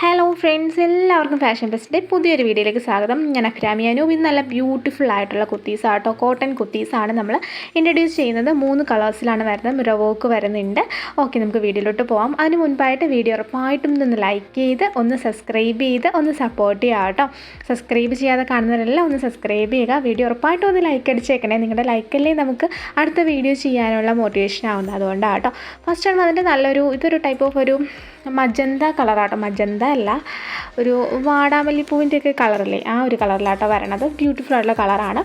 Hello friends, എല്ലാവർക്കും fashion ഫെസ്റ്റിൻ്റെ പുതിയൊരു വീഡിയോയിലേക്ക് സ്വാഗതം. ഞാൻ അഫ്രാമി അനൂപ്. ഇന്ന് നല്ല ബ്യൂട്ടിഫുൾ ആയിട്ടുള്ള കുർത്തീസ് ആട്ടോ, കോട്ടൺ കുർത്തീസാണ് നമ്മൾ ഇൻട്രൊഡ്യൂസ് ചെയ്യുന്നത്. 3 കളേഴ്സിലാണ് വരുന്നത്. മിറർ വർക്ക് വരുന്നുണ്ട്. ഓക്കെ, നമുക്ക് വീഡിയോയിലോട്ട് പോകാം. അതിന് മുൻപായിട്ട് വീഡിയോ ഉറപ്പായിട്ടും ഒന്ന് ലൈക്ക് ചെയ്ത് ഒന്ന് സബ്സ്ക്രൈബ് ചെയ്ത് ഒന്ന് സപ്പോർട്ട് ചെയ്യുക കേട്ടോ. സബ്സ്ക്രൈബ് ചെയ്യാതെ കാണുന്നവരെല്ലാം ഒന്ന് സബ്സ്ക്രൈബ് ചെയ്യുക. വീഡിയോ ഉറപ്പായിട്ടും ഒന്ന് ലൈക്ക് അടിച്ചേക്കണേ. നിങ്ങളുടെ ലൈക്കല്ലേ നമുക്ക് അടുത്ത വീഡിയോ ചെയ്യാനുള്ള മോട്ടിവേഷൻ ആവുന്നത്. അതുകൊണ്ടാണ് കേട്ടോ. ഫസ്റ്റ് ആണ് വന്നിട്ട് ഇതൊരു ടൈപ്പ് ഓഫ് ഒരു മജന്ത കളറാട്ടോ. മജന്ത അല്ല, ഒരു വാടാമല്ലിപ്പൂവിൻ്റെയൊക്കെ കളറില്ലേ, ആ ഒരു കളറിലാട്ടോ വരണത്. ബ്യൂട്ടിഫുൾ ആയിട്ടുള്ള കളറാണ്.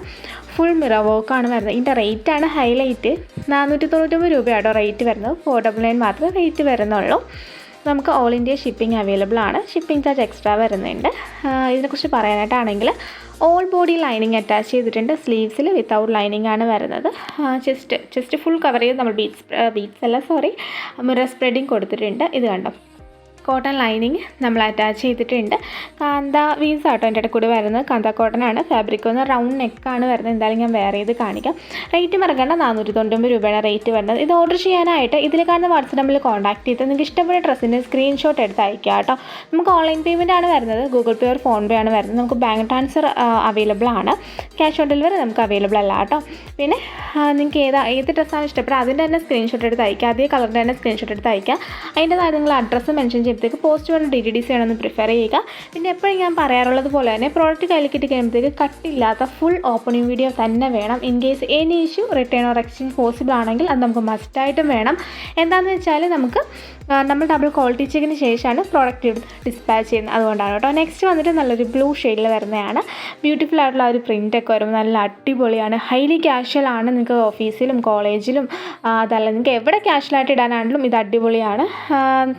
ഫുൾ മിറർ വർക്കാണ് വരുന്നത്. ഇതിൻ്റെ റേറ്റാണ് ഹൈലൈറ്റ്. 499 രൂപയാട്ടോ റേറ്റ് വരുന്നത്. 499 മാത്രമേ റേറ്റ് വരുന്നുള്ളൂ. നമുക്ക് ഓൾ ഇന്ത്യ ഷിപ്പിംഗ് അവൈലബിൾ ആണ്. ഷിപ്പിംഗ് ചാർജ് എക്സ്ട്രാ വരുന്നുണ്ട്. ഇതിനെക്കുറിച്ച് പറയാനായിട്ടാണെങ്കിൽ ഓൾ ബോഡി ലൈനിങ് അറ്റാച്ച് ചെയ്തിട്ടുണ്ട്. സ്ലീവ്സിൽ വിത്തൗട്ട് ലൈനിങ് ആണ് വരുന്നത്. ചെസ്റ്റ് ഫുൾ കവർ ചെയ്ത് നമ്മൾ മിറർ സ്പ്രെഡിങ് കൊടുത്തിട്ടുണ്ട്. ഇത് കണ്ടോ, കോട്ടൺ ലൈനിങ് നമ്മൾ അറ്റാച്ച് ചെയ്തിട്ടുണ്ട്. കാന്ത വീസ് ആട്ടോ എൻ്റെ ഇടയിൽ കൂടി വരുന്നത്. കാന്ത കോട്ടൺ ആണ്. ഫാബ്രിക് ഒന്ന് റൗണ്ട് നെക്കാണ് വരുന്നത്. എന്തായാലും ഞാൻ വേറെ ചെയ്ത് കാണിക്കാം. റേറ്റ് മറക്കണ്ട, 499 രൂപയാണ് റേറ്റ് വരുന്നത്. ഇത് ഓർഡർ ചെയ്യാനായിട്ട് ഇതിൽ കാണുന്ന വാട്സ്ആപ്പ് നമ്പറിൽ കോൺടാക്ട് ചെയ്ത് നിങ്ങൾക്ക് ഇഷ്ടപ്പെട്ട ഡ്രസ്സിൻ്റെ സ്ക്രീൻഷോട്ട് എടുത്ത് അയക്കുക കേട്ടോ. നമുക്ക് ഓൺലൈൻ പേയ്മെൻ്റ് ആണ് വരുന്നത്. ഗൂഗിൾ പേ ഓർ ഫോൺ പേ ആണ് വരുന്നത്. നമുക്ക് ബാങ്ക് ട്രാൻസ്ഫർ അവൈലബിൾ ആണ്. ക്യാഷ് ഓൺ ഡെലിവറി നമുക്ക് അവൈലബിൾ അല്ല കേട്ടോ. പിന്നെ നിങ്ങൾക്ക് ഏത് ഡ്രസ്സാണ് ഇഷ്ടപ്പെടുക അതിൻ്റെ തന്നെ സ്ക്രീൻഷോട്ട് എടുത്ത് അയക്കുക. അതേ കളറിൻ്റെ തന്നെ സ്ക്രീൻഷോട്ട് എടുത്ത് അയക്കുക. അതിൻ്റെതായ നിങ്ങൾ അഡ്രസ്സ് മെൻഷൻ ചെയ്ത് പോസ്റ്റ് വന്ന് DTDC ആണെന്ന് പ്രിഫർ ചെയ്യുക. പിന്നെ എപ്പോഴും ഞാൻ പറയാറുള്ളത് പോലെ തന്നെ പ്രോഡക്റ്റ് കയ്യിൽ കിട്ടി കഴിയുമ്പോഴത്തേക്ക് കട്ടില്ലാത്ത ഫുൾ ഓപ്പണിംഗ് വീഡിയോ തന്നെ വേണം. In case any issue written or exchange possible ആണെങ്കിൽ അത് നമുക്ക് മസ്റ്റായിട്ടും വേണം. എന്താണെന്ന് വെച്ചാൽ നമ്മൾ ഡബിൾ ക്വാളിറ്റി ചെക്കിന് ശേഷമാണ് പ്രോഡക്റ്റ് ഡിസ്പാച്ച് ചെയ്യുന്നത്. അതുകൊണ്ടാണ് കേട്ടോ. നെക്സ്റ്റ് വന്നിട്ട് നല്ലൊരു ബ്ലൂ ഷെയ്ഡിൽ വരുന്നതാണ്. ബ്യൂട്ടിഫുൾ ആയിട്ടുള്ള ഒരു പ്രിൻ്റൊക്കെ വരുമ്പോൾ നല്ല അടിപൊളിയാണ്. ഹൈലി ക്യാഷ്വൽ ആണ്. നിങ്ങൾക്ക് ഓഫീസിലും കോളേജിലും അതല്ല നിങ്ങൾക്ക് എവിടെ ക്യാഷ്വലായിട്ട് ഇടാനാണെങ്കിലും ഇത് അടിപൊളിയാണ്.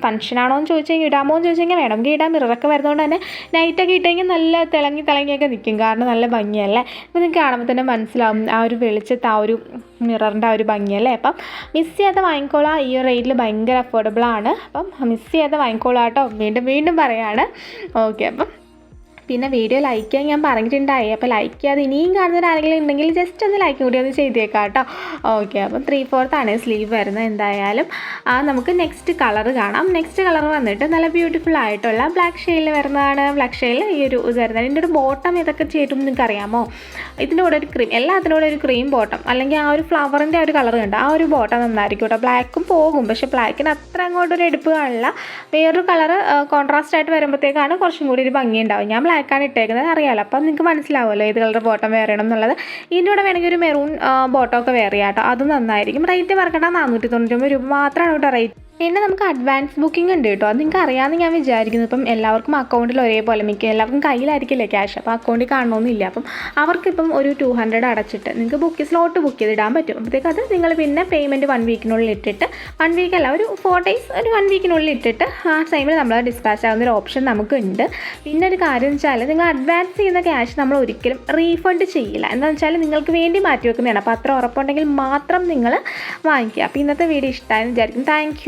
ഫംഗ്ഷനാണോ എന്ന് ചോദിച്ചു കഴിഞ്ഞാൽ ഇടാമോ എന്ന് ചോദിച്ചു കഴിഞ്ഞാൽ വേണമെങ്കിൽ ഇടാം. മിററൊക്കെ വരുന്നതുകൊണ്ട് തന്നെ നൈറ്റൊക്കെ ഇട്ടെങ്കിൽ നല്ല തിളങ്ങിയൊക്കെ നിൽക്കും. കാരണം നല്ല ഭംഗിയല്ലേ. അപ്പോൾ നിങ്ങൾക്ക് കാണുമ്പോൾ തന്നെ മനസ്സിലാവും ആ ഒരു വെളിച്ചത്ത് ആ ഒരു മിററിൻ്റെ ആ ഒരു ഭംഗിയല്ലേ. അപ്പം മിസ് ചെയ്യാതെ വാങ്ങിക്കോളാം. ഈ റേറ്റിൽ ഭയങ്കര അഫോർഡബിൾ ആണ്. അപ്പം മിസ് ചെയ്യാതെ വാങ്ങിക്കോളാം കേട്ടോ. വീണ്ടും പറയാണ്. ഓക്കെ, അപ്പം പിന്നെ വീഡിയോ ലൈക്ക് ചെയ്യാൻ ഞാൻ പറഞ്ഞിട്ടുണ്ടായി. അപ്പോൾ ലൈക്ക് ചെയ്യാതെ ഇനിയും കാണുന്നവരാരെങ്കിലും ഉണ്ടെങ്കിൽ ജസ്റ്റ് ഒന്ന് ലൈക്ക് കൂടി ഒന്ന് ചെയ്തേക്കാം കേട്ടോ. ഓക്കെ, അപ്പം 3/4 ആണ് സ്ലീവ് വരുന്നത്. എന്തായാലും നമുക്ക് നെക്സ്റ്റ് കളർ കാണാം. നെക്സ്റ്റ് കളർ വന്നിട്ട് നല്ല ബ്യൂട്ടിഫുൾ ആയിട്ടുള്ള ബ്ലാക്ക് ഷെയ്ഡിൽ വരുന്നതാണ്. ബ്ലാക്ക് ഷെയ്ഡിൽ ഈ ഒരു ഇത് വരുന്നത്. ഇതിൻ്റെ ഒരു ബോട്ടം ഏതൊക്കെ ചേരും നിങ്ങൾക്ക് അറിയാമോ? ഇതിൻ്റെ കൂടെ ഒരു ക്രീം, എല്ലാത്തിൻ്റെ കൂടെ ഒരു ക്രീം ബോട്ടം, അല്ലെങ്കിൽ ആ ഒരു ഫ്ലവറിൻ്റെ ആ ഒരു കളർ കണ്ട് ആ ഒരു ബോട്ടം നന്നായിരിക്കും കേട്ടോ. ബ്ലാക്കും പോകും, പക്ഷേ ബ്ലാക്കിന് അത്ര അങ്ങോട്ടൊരു എടുപ്പ് കാണില്ല. വേറൊരു കളർ കോൺട്രാസ്റ്റ് ആയിട്ട് വരുമ്പോഴത്തേക്കാണ് കുറച്ചും കൂടി ഒരു ഭംഗി ഉണ്ടാവും. ഞാൻ ബ്ലാക്കാണ് ഇട്ടേക്കുന്നത്, അറിയാമല്ലോ. അപ്പം നിങ്ങൾക്ക് മനസ്സിലാവുമല്ലോ ഏത് കളർ ബോട്ടം വെയർ ചെയ്യണം എന്നുള്ളത്. ഇതിൻ്റെ കൂടെ വേണമെങ്കിൽ ഒരു മെറൂൺ ബോട്ടമൊക്കെ വെയർ ചെയ്യാം കേട്ടോ. അത് നന്നായിരിക്കും. റേറ്റ് മറക്കണ്ട, 499 രൂപ മാത്രമാണ് കേട്ടോ റേറ്റ്. പിന്നെ നമുക്ക് അഡ്വാൻസ് ബുക്കിംഗ് ഉണ്ട് കേട്ടോ. അത് നിങ്ങൾക്ക് അറിയാമെന്ന് ഞാൻ വിചാരിക്കുന്നു. ഇപ്പം എല്ലാവർക്കും അക്കൗണ്ടിൽ ഒരേപോലെ എല്ലാവർക്കും കയ്യിലായിരിക്കില്ലേ ക്യാഷ്. അപ്പോൾ അക്കൗണ്ടിൽ കാണണമെന്നില്ല. അപ്പം അവർക്കിപ്പം ഒരു 200 അടച്ചിട്ട് നിങ്ങൾക്ക് സ്ലോട്ട് ബുക്ക് ചെയ്തിടാൻ പറ്റും. അപ്പോഴത്തേക്ക് അത് നിങ്ങൾ പിന്നെ പേയ്മെൻറ്റ് 1 വീക്കിനുള്ളിൽ ഇട്ടിട്ട്, 1 വീക്കല്ല, ഒരു 4 ഡേയ്സ്, ഒരു 1 വീക്കിനുള്ളിൽ ഇട്ടിട്ട് ആ ടൈമിൽ നമ്മൾ ഡിസ്പാച്ച് ആകുന്നൊരു ഓപ്ഷൻ നമുക്കുണ്ട്. പിന്നെ ഒരു കാര്യം വെച്ചാൽ നിങ്ങൾ അഡ്വാൻസ് ചെയ്യുന്ന ക്യാഷ് നമ്മൾ ഒരിക്കലും റീഫണ്ട് ചെയ്യില്ല. എന്താണെന്ന് വെച്ചാൽ നിങ്ങൾക്ക് വേണ്ടി മാറ്റി വെക്കുന്നതാണ്. അപ്പോൾ അത്ര ഉറപ്പുണ്ടെങ്കിൽ മാത്രം നിങ്ങൾ വാങ്ങിക്കുക. അപ്പോൾ ഇന്നത്തെ വീഡിയോ ഇഷ്ടമായെന്ന് വിചാരിക്കും. Thank you.